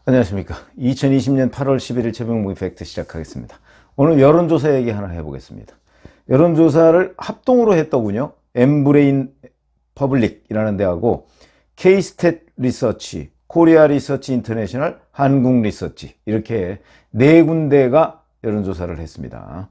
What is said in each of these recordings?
안녕하십니까. 2020년 8월 11일 최병 무이팩트 시작하겠습니다. 오늘 여론조사 얘기 하나 해보겠습니다. 여론조사를 합동으로 했더군요. 엠브레인 퍼블릭이라는 데하고 K-스탯 리서치, 코리아 리서치 인터내셔널, 한국 리서치 이렇게 네 군데가 여론조사를 했습니다.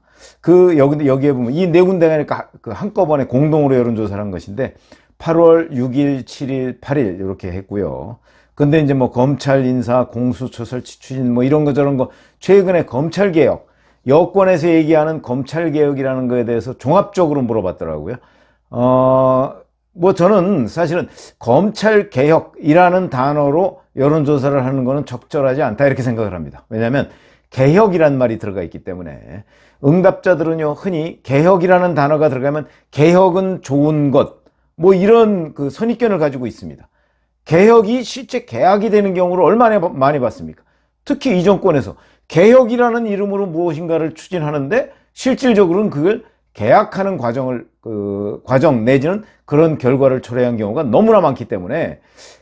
여기에 보면 이 네 군데가 한꺼번에 공동으로 여론조사를 한 것인데 8월 6일, 7일, 8일 이렇게 했고요. 근데 이제 뭐 검찰 인사, 공수처 설치 추진 뭐 이런 거 저런 거 최근에 검찰 개혁, 여권에서 얘기하는 검찰 개혁이라는 거에 대해서 종합적으로 물어봤더라고요. 뭐 저는 사실은 검찰 개혁이라는 단어로 여론조사를 하는 거는 적절하지 않다 이렇게 생각을 합니다. 왜냐하면 개혁이란 말이 들어가 있기 때문에 응답자들은요 흔히 개혁이라는 단어가 들어가면 개혁은 좋은 것 뭐 이런 그 선입견을 가지고 있습니다. 개혁이 실제 계약이 되는 경우를 얼마나 많이 봤습니까? 특히 이 정권에서 개혁이라는 이름으로 무엇인가를 추진하는데 실질적으로는 그걸 계약하는 과정 내지는 그런 결과를 초래한 경우가 너무나 많기 때문에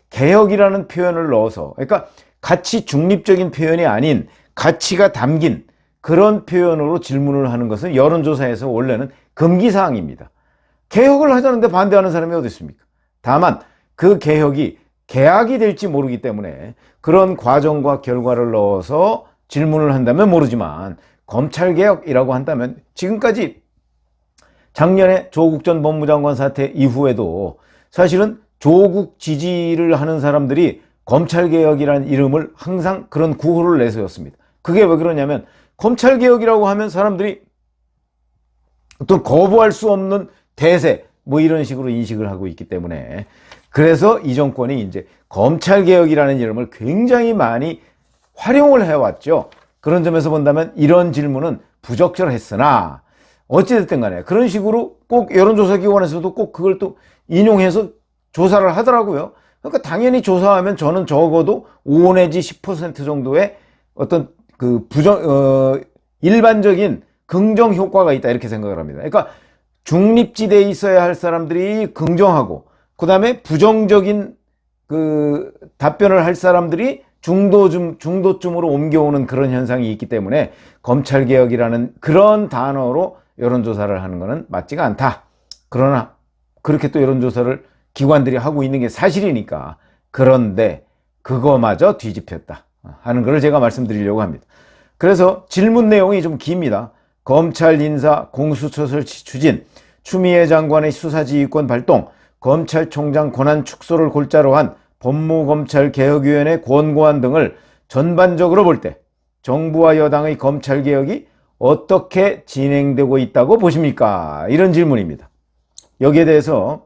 개혁이라는 표현을 넣어서 그러니까 가치 중립적인 표현이 아닌 가치가 담긴 그런 표현으로 질문을 하는 것은 여론조사에서 원래는 금기사항입니다. 개혁을 하자는데 반대하는 사람이 어디 있습니까? 다만 그 개혁이 계약이 될지 모르기 때문에 그런 과정과 결과를 넣어서 질문을 한다면 모르지만 검찰개혁이라고 한다면 지금까지 작년에 조국 전 법무장관 사태 이후에도 사실은 조국 지지를 하는 사람들이 검찰개혁이라는 이름을 항상 그런 구호를 내세웠습니다. 그게 왜 그러냐면 검찰개혁이라고 하면 사람들이 어떤 거부할 수 없는 대세 뭐 이런 식으로 인식을 하고 있기 때문에 그래서 이 정권이 이제 검찰개혁이라는 이름을 굉장히 많이 활용을 해왔죠. 그런 점에서 본다면 이런 질문은 부적절했으나 어찌됐든 간에 그런 식으로 꼭 여론조사기관에서도 꼭 그걸 또 인용해서 조사를 하더라고요. 그러니까 당연히 조사하면 저는 적어도 5 내지 10% 정도의 어떤 일반적인 긍정 효과가 있다 이렇게 생각을 합니다. 그러니까 중립지대에 있어야 할 사람들이 긍정하고 그 다음에 부정적인 답변을 할 사람들이 중도쯤으로 옮겨오는 그런 현상이 있기 때문에 검찰개혁이라는 그런 단어로 여론조사를 하는 것은 맞지가 않다. 그러나 그렇게 또 여론조사를 기관들이 하고 있는 게 사실이니까 그런데 그거마저 뒤집혔다 하는 걸 제가 말씀드리려고 합니다. 그래서 질문 내용이 좀 깁니다. 검찰 인사, 공수처 설치 추진, 추미애 장관의 수사지휘권 발동, 검찰총장 권한 축소를 골자로 한 법무검찰개혁위원회 권고안 등을 전반적으로 볼 때 정부와 여당의 검찰개혁이 어떻게 진행되고 있다고 보십니까? 이런 질문입니다. 여기에 대해서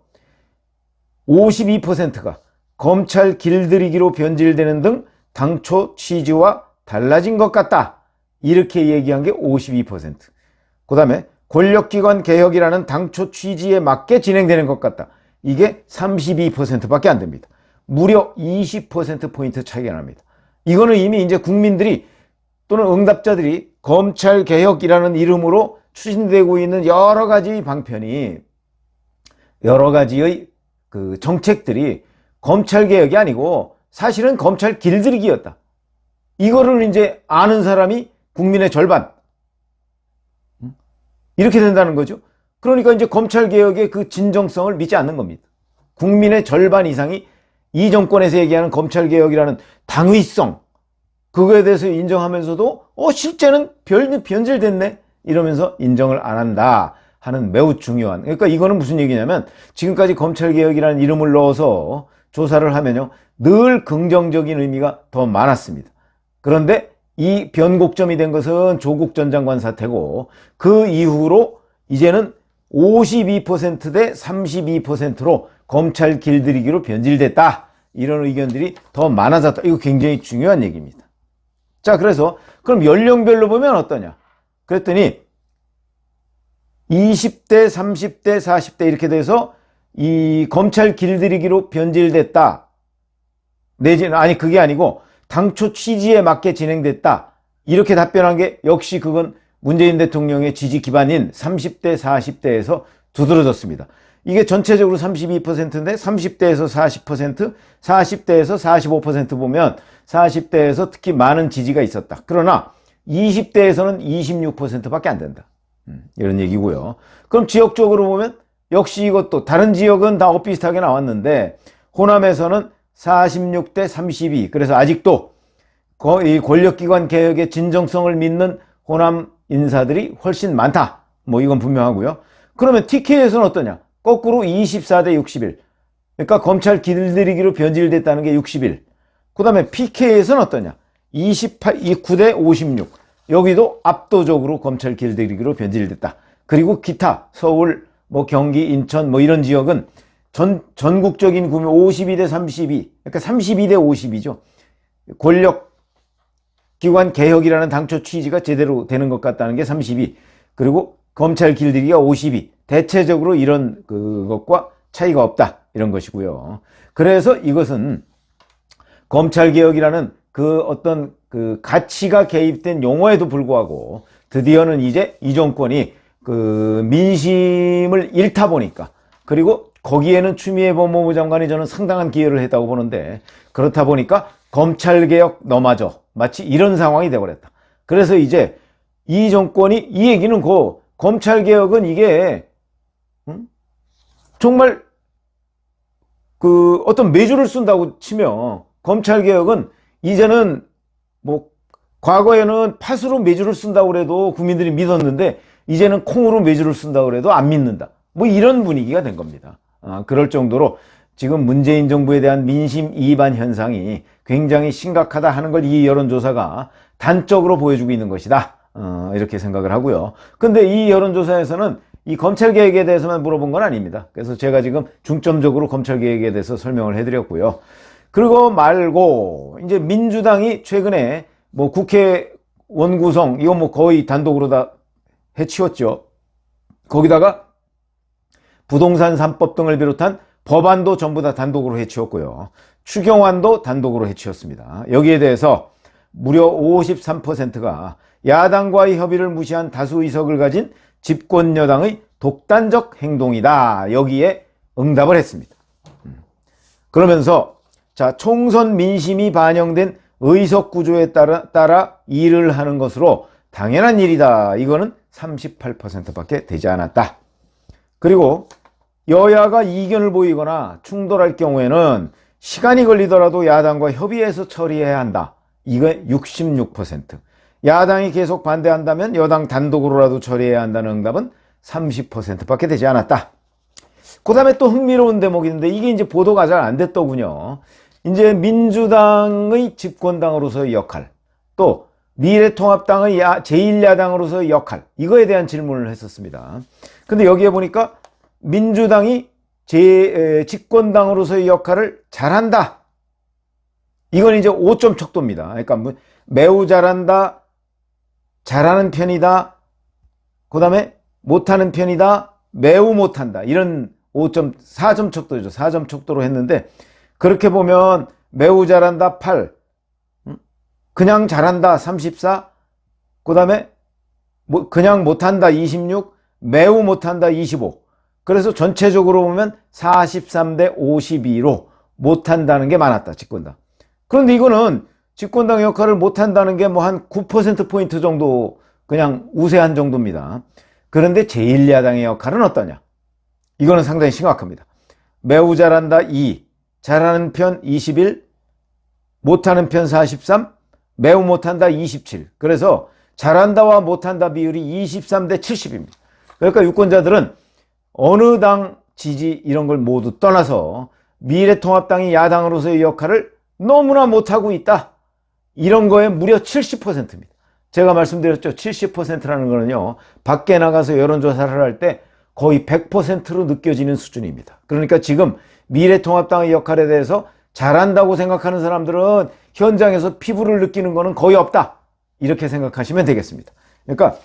52%가 검찰 길들이기로 변질되는 등 당초 취지와 달라진 것 같다. 이렇게 얘기한 게 52%. 그 다음에 권력기관 개혁이라는 당초 취지에 맞게 진행되는 것 같다. 이게 32%밖에 안 됩니다. 무려 20%포인트 차이가 납니다. 이거는 이미 이제 국민들이 또는 응답자들이 검찰개혁이라는 이름으로 추진되고 있는 여러 가지 방편이 여러 가지의 정책들이 검찰개혁이 아니고 사실은 검찰 길들이기였다. 이거를 이제 아는 사람이 국민의 절반. 이렇게 된다는 거죠. 그러니까 이제 검찰개혁의 그 진정성을 믿지 않는 겁니다. 국민의 절반 이상이 이 정권에서 얘기하는 검찰개혁이라는 당위성, 그거에 대해서 인정하면서도 실제는 변질됐네 이러면서 인정을 안 한다 하는 매우 중요한, 그러니까 이거는 무슨 얘기냐면 지금까지 검찰개혁이라는 이름을 넣어서 조사를 하면요 늘 긍정적인 의미가 더 많았습니다. 그런데 이 변곡점이 된 것은 조국 전 장관 사태고 그 이후로 이제는 52%대 32%로 검찰 길들이기로 변질됐다. 이런 의견들이 더 많아졌다. 이거 굉장히 중요한 얘기입니다. 자, 그래서 그럼 연령별로 보면 어떠냐? 그랬더니 20대, 30대, 40대 이렇게 돼서 이 검찰 길들이기로 변질됐다. 내지는 아니 그게 아니고 당초 취지에 맞게 진행됐다. 이렇게 답변한 게 역시 그건 문재인 대통령의 지지 기반인 30대, 40대에서 두드러졌습니다. 이게 전체적으로 32%인데 30대에서 40%, 40대에서 45% 보면 40대에서 특히 많은 지지가 있었다. 그러나 20대에서는 26%밖에 안 된다. 이런 얘기고요. 그럼 지역적으로 보면 역시 이것도 다른 지역은 다 엇비슷하게 나왔는데 호남에서는 46대 32. 그래서 아직도 이 권력기관 개혁의 진정성을 믿는 호남 인사들이 훨씬 많다. 뭐 이건 분명하고요. 그러면 TK에서는 어떠냐? 거꾸로 24대 61. 그러니까 검찰 길들이기로 변질됐다는 게 61. 그 다음에 PK에서는 어떠냐? 29대 56. 여기도 압도적으로 검찰 길들이기로 변질됐다. 그리고 기타 서울, 뭐 경기, 인천 뭐 이런 지역은 전국적인 구매 52대 32. 그러니까 32대 50이죠. 권력기관 개혁이라는 당초 취지가 제대로 되는 것 같다는 게 32. 그리고 검찰 길들이기가 52. 대체적으로 이런 그것과 차이가 없다. 이런 것이고요. 그래서 이것은 검찰개혁이라는 그 어떤 그 가치가 개입된 용어에도 불구하고 드디어는 이제 이 정권이 그 민심을 잃다 보니까 그리고 거기에는 추미애 법무부 장관이 저는 상당한 기여를 했다고 보는데 그렇다 보니까 검찰개혁 너마저 마치 이런 상황이 되어버렸다. 그래서 이제 이 정권이 이 얘기는 검찰개혁은 이게 정말 그 어떤 매주를 쓴다고 치면 검찰개혁은 이제는 뭐 과거에는 팥으로 매주를 쓴다고 그래도 국민들이 믿었는데 이제는 콩으로 매주를 쓴다고 그래도 안 믿는다. 뭐 이런 분위기가 된 겁니다. 그럴 정도로 지금 문재인 정부에 대한 민심 이반 현상이 굉장히 심각하다 하는 걸 이 여론조사가 단적으로 보여주고 있는 것이다. 이렇게 생각을 하고요. 근데 이 여론조사에서는 이 검찰개혁에 대해서만 물어본 건 아닙니다. 그래서 제가 지금 중점적으로 검찰개혁에 대해서 설명을 해드렸고요. 그리고 말고 이제 민주당이 최근에 뭐 국회원 구성 이거 뭐 거의 단독으로 다 해치웠죠. 거기다가 부동산 3법 등을 비롯한 법안도 전부 다 단독으로 해치웠고요. 추경안도 단독으로 해치웠습니다. 여기에 대해서 무려 53%가 야당과의 협의를 무시한 다수 의석을 가진 집권 여당의 독단적 행동이다. 여기에 응답을 했습니다. 그러면서 자, 총선 민심이 반영된 의석 구조에 따라 일을 하는 것으로 당연한 일이다. 이거는 38%밖에 되지 않았다. 그리고 여야가 이견을 보이거나 충돌할 경우에는 시간이 걸리더라도 야당과 협의해서 처리해야 한다. 이거 66%. 야당이 계속 반대한다면 여당 단독으로라도 처리해야 한다는 응답은 30%밖에 되지 않았다. 그 다음에 또 흥미로운 대목이 있는데 이게 이제 보도가 잘 안 됐더군요. 이제 민주당의 집권당으로서의 역할, 또 미래통합당의 제1야당으로서의 역할, 이거에 대한 질문을 했었습니다. 근데 여기에 보니까 민주당이 집권당으로서의 역할을 잘한다. 이건 이제 5점 척도입니다. 그러니까 매우 잘한다, 잘하는 편이다, 그 다음에 못하는 편이다, 매우 못한다. 이런 4점 척도죠. 4점 척도로 했는데 그렇게 보면 매우 잘한다 8, 그냥 잘한다 34, 그 다음에 그냥 못한다 26, 매우 못한다 25. 그래서 전체적으로 보면 43대 52로 못한다는 게 많았다. 집권당. 그런데 이거는 집권당 역할을 못한다는 게 뭐 한 9%포인트 정도 그냥 우세한 정도입니다. 그런데 제1야당의 역할은 어떠냐? 이거는 상당히 심각합니다. 매우 잘한다 2, 잘하는 편 21, 못하는 편 43, 매우 못한다 27. 그래서 잘한다와 못한다 비율이 23대 70입니다. 그러니까 유권자들은 어느 당 지지 이런 걸 모두 떠나서 미래통합당이 야당으로서의 역할을 너무나 못하고 있다. 이런 거에 무려 70%입니다. 제가 말씀드렸죠. 70%라는 거는요. 밖에 나가서 여론조사를 할 때 거의 100%로 느껴지는 수준입니다. 그러니까 지금 미래통합당의 역할에 대해서 잘한다고 생각하는 사람들은 현장에서 피부를 느끼는 거는 거의 없다. 이렇게 생각하시면 되겠습니다. 그러니까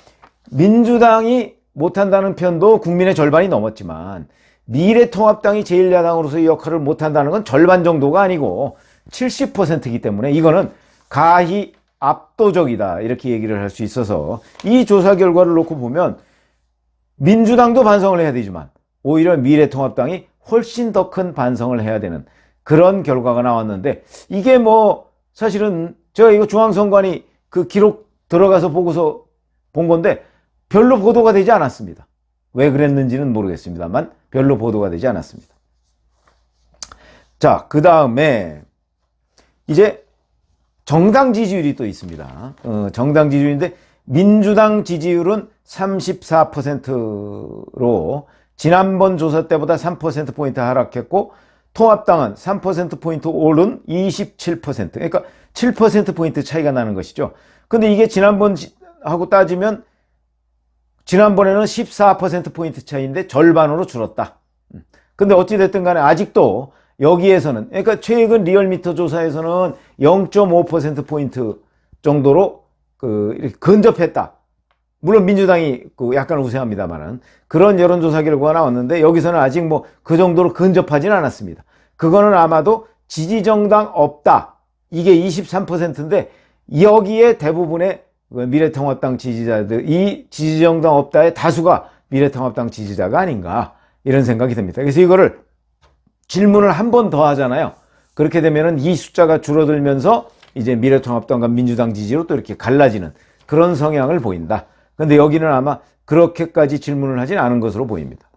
민주당이 못한다는 편도 국민의 절반이 넘었지만 미래통합당이 제1야당으로서의 역할을 못한다는 건 절반 정도가 아니고 70%이기 때문에 이거는 가히 압도적이다. 이렇게 얘기를 할 수 있어서 이 조사 결과를 놓고 보면 민주당도 반성을 해야 되지만 오히려 미래통합당이 훨씬 더 큰 반성을 해야 되는 그런 결과가 나왔는데, 이게 뭐 사실은 제가 이거 중앙선관위 그 기록 들어가서 보고서 본 건데 별로 보도가 되지 않았습니다. 왜 그랬는지는 모르겠습니다만 별로 보도가 되지 않았습니다. 자, 그 다음에 이제 정당 지지율이 또 있습니다. 정당 지지율인데 민주당 지지율은 34%로 지난번 조사 때보다 3%포인트 하락했고, 통합당은 3%포인트 오른 27%, 그러니까 7%포인트 차이가 나는 것이죠. 근데 이게 지난번하고 따지면 지난번에는 14%포인트 차이인데 절반으로 줄었다. 근데 어찌됐든 간에 아직도 여기에서는, 그러니까 최근 리얼미터 조사에서는 0.5%포인트 정도로 이렇게 근접했다. 물론 민주당이 약간 우세합니다만은 그런 여론조사 결과가 나왔는데, 여기서는 아직 뭐 그 정도로 근접하진 않았습니다. 그거는 아마도 지지정당 없다, 이게 23%인데 여기에 대부분의 미래통합당 지지자들, 이 지지정당 없다의 다수가 미래통합당 지지자가 아닌가, 이런 생각이 듭니다. 그래서 이거를 질문을 한 번 더 하잖아요. 그렇게 되면은 이 숫자가 줄어들면서 이제 미래통합당과 민주당 지지로 또 이렇게 갈라지는 그런 성향을 보인다. 근데 여기는 아마 그렇게까지 질문을 하진 않은 것으로 보입니다.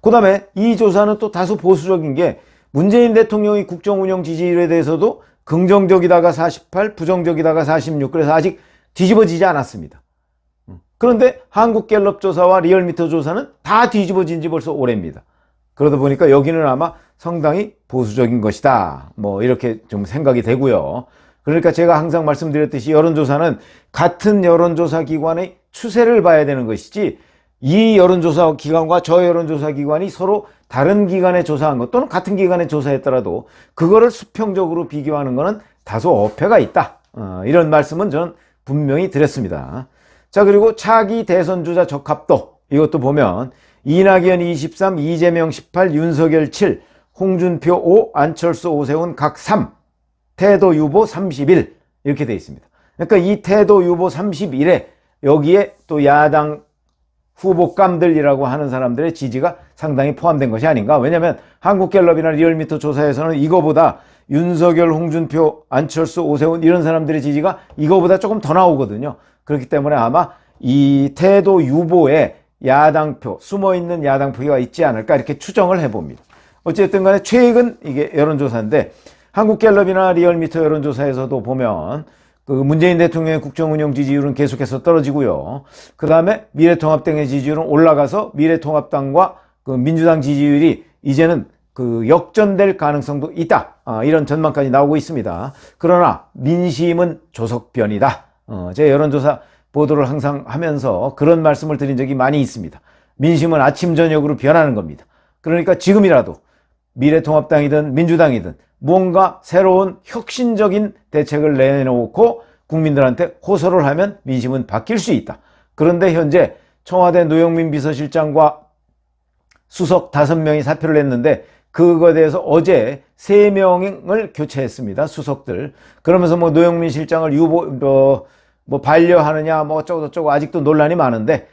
그 다음에 이 조사는 또 다소 보수적인 게, 문재인 대통령의 국정운영 지지율에 대해서도 긍정적이다가 48, 부정적이다가 46, 그래서 아직 뒤집어지지 않았습니다. 그런데 한국갤럽 조사와 리얼미터 조사는 다 뒤집어진 지 벌써 오래입니다. 그러다 보니까 여기는 아마 상당히 보수적인 것이다, 뭐 이렇게 좀 생각이 되고요. 그러니까 제가 항상 말씀드렸듯이 여론조사는 같은 여론조사 기관의 추세를 봐야 되는 것이지, 이 여론조사 기관과 저 여론조사 기관이 서로 다른 기관에 조사한 것 또는 같은 기관에 조사했더라도 그거를 수평적으로 비교하는 것은 다소 어폐가 있다, 이런 말씀은 저는 분명히 드렸습니다. 자, 그리고 차기 대선주자 적합도, 이것도 보면 이낙연 23, 이재명 18, 윤석열 7, 홍준표 5, 안철수 오세훈 각 3, 태도 유보 31, 이렇게 되어 있습니다. 그러니까 이 태도 유보 31에 여기에 또 야당 후보감들이라고 하는 사람들의 지지가 상당히 포함된 것이 아닌가. 왜냐하면 한국갤럽이나 리얼미터 조사에서는 이거보다 윤석열, 홍준표, 안철수, 오세훈 이런 사람들의 지지가 이거보다 조금 더 나오거든요. 그렇기 때문에 아마 이 태도 유보에 야당표, 숨어있는 야당표가 있지 않을까, 이렇게 추정을 해봅니다. 어쨌든 간에 최근 이게 여론조사인데, 한국갤럽이나 리얼미터 여론조사에서도 보면 그 문재인 대통령의 국정운영 지지율은 계속해서 떨어지고요. 그 다음에 미래통합당의 지지율은 올라가서 미래통합당과 그 민주당 지지율이 이제는 그 역전될 가능성도 있다, 이런 전망까지 나오고 있습니다. 그러나 민심은 조석변이다. 제 여론조사 보도를 항상 하면서 그런 말씀을 드린 적이 많이 있습니다. 민심은 아침 저녁으로 변하는 겁니다. 그러니까 지금이라도 미래통합당이든 민주당이든 무언가 새로운 혁신적인 대책을 내놓고 국민들한테 호소를 하면 민심은 바뀔 수 있다. 그런데 현재 청와대 노영민 비서실장과 수석 5명이 사표를 냈는데, 그거에 대해서 어제 3명을 교체했습니다. 수석들. 그러면서 뭐 노영민 실장을 반려하느냐 뭐 어쩌고저쩌고 아직도 논란이 많은데,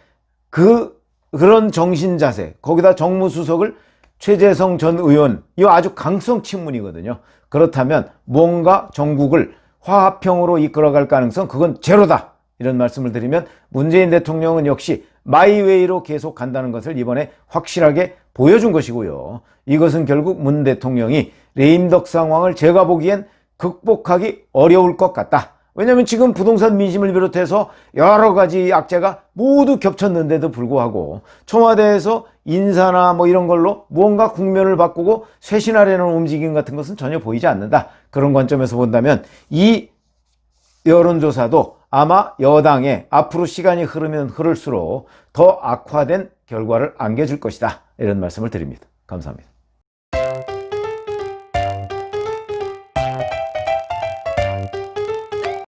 그런 정신 자세, 거기다 정무수석을 최재성 전 의원, 이거 아주 강성 친문이거든요. 그렇다면 뭔가 전국을 화합형으로 이끌어갈 가능성, 그건 제로다, 이런 말씀을 드리면, 문재인 대통령은 역시 마이웨이로 계속 간다는 것을 이번에 확실하게 보여준 것이고요. 이것은 결국 문 대통령이 레임덕 상황을 제가 보기엔 극복하기 어려울 것 같다. 왜냐하면 지금 부동산 민심을 비롯해서 여러 가지 악재가 모두 겹쳤는데도 불구하고 청와대에서 인사나 뭐 이런 걸로 무언가 국면을 바꾸고 쇄신하려는 움직임 같은 것은 전혀 보이지 않는다. 그런 관점에서 본다면 이 여론조사도 아마 여당에 앞으로 시간이 흐르면 흐를수록 더 악화된 결과를 안겨줄 것이다, 이런 말씀을 드립니다. 감사합니다.